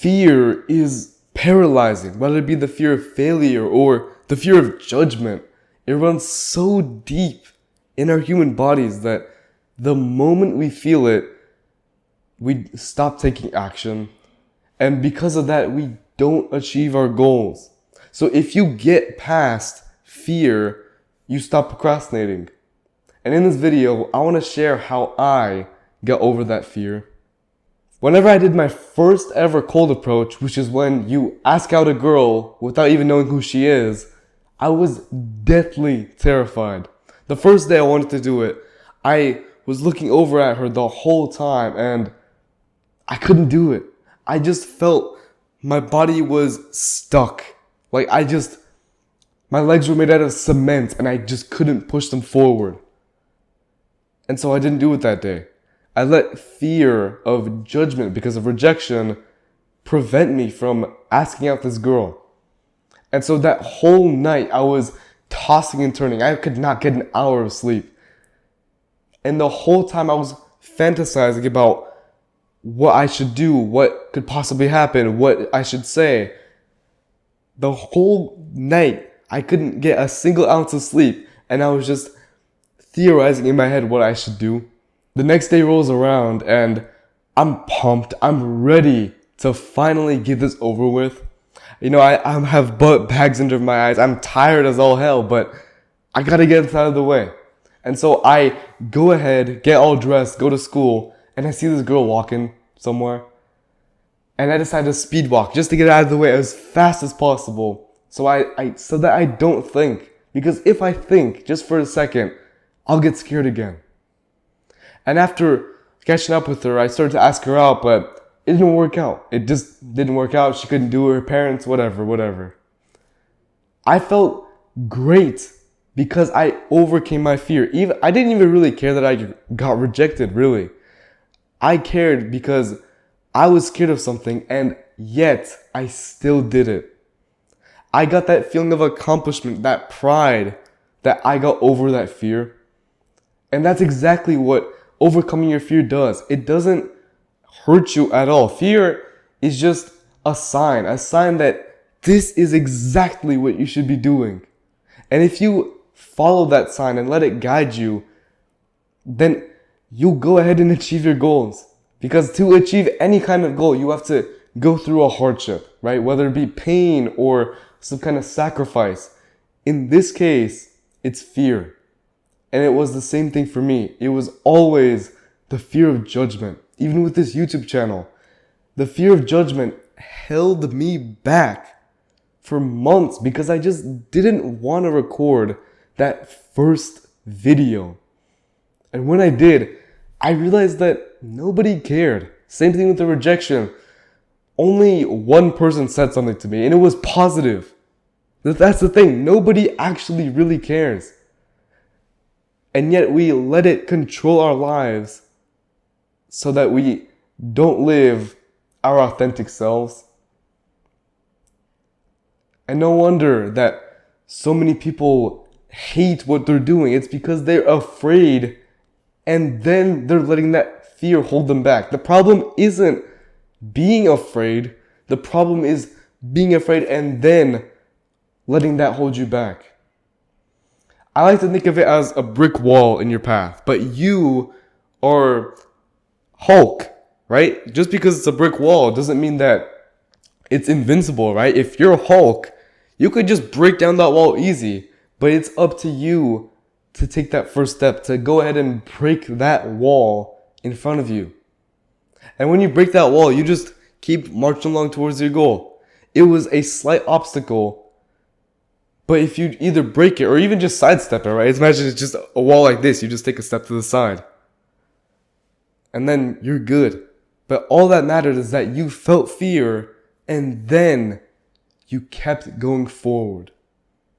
fear is paralyzing, whether it be the fear of failure or the fear of judgment. It runs so deep in our human bodies that the moment we feel it, we stop taking action. And because of that, we don't achieve our goals. So if you get past fear, you stop procrastinating. And in this video, I want to share how I got over that fear. Whenever I did my first ever cold approach, which is when you ask out a girl without even knowing who she is, I was deathly terrified. The first day I wanted to do it, I was looking over at her the whole time and I couldn't do it. I just felt my body was stuck. My legs were made out of cement and I just couldn't push them forward. And so I didn't do it that day. I let fear of judgment because of rejection prevent me from asking out this girl. And so that whole night I was tossing and turning. I could not get an hour of sleep. And the whole time I was fantasizing about what I should do, what could possibly happen, what I should say. The whole night I couldn't get a single ounce of sleep and I was just theorizing in my head what I should do. The next day rolls around and I'm pumped. I'm ready to finally get this over with. You know, I have butt bags under my eyes. I'm tired as all hell, but I gotta get this out of the way. And so I go ahead, get all dressed, go to school, and I see this girl walking somewhere. And I decide to speed walk just to get it out of the way as fast as possible. So that I don't think. Because if I think just for a second, I'll get scared again. And after catching up with her, I started to ask her out, but it didn't work out. It just didn't work out. She couldn't do it. Her parents, whatever. I felt great because I overcame my fear. I didn't even really care that I got rejected, really. I cared because I was scared of something and yet I still did it. I got that feeling of accomplishment, that pride that I got over that fear. And that's exactly what overcoming your fear does. It doesn't hurt you at all. Fear is just a sign that this is exactly what you should be doing. And if you follow that sign and let it guide you, then you'll go ahead and achieve your goals. Because to achieve any kind of goal, you have to go through a hardship, right? Whether it be pain or some kind of sacrifice. In this case, it's fear. And it was the same thing for me. It was always the fear of judgment. Even with this YouTube channel, the fear of judgment held me back for months because I just didn't want to record that first video. And when I did, I realized that nobody cared. Same thing with the rejection. Only one person said something to me and it was positive. That's the thing. Nobody actually really cares. And yet we let it control our lives so that we don't live our authentic selves. And no wonder that so many people hate what they're doing. It's because they're afraid and then they're letting that fear hold them back. The problem isn't being afraid. The problem is being afraid and then letting that hold you back. I like to think of it as a brick wall in your path, but you are Hulk, right? Just because it's a brick wall doesn't mean that it's invincible, right? If you're Hulk, you could just break down that wall easy, but it's up to you to take that first step, to go ahead and break that wall in front of you. And when you break that wall, you just keep marching along towards your goal. It was a slight obstacle, but if you either break it or even just sidestep it, right? Imagine it's just a wall like this. You just take a step to the side. And then you're good. But all that mattered is that you felt fear and then you kept going forward.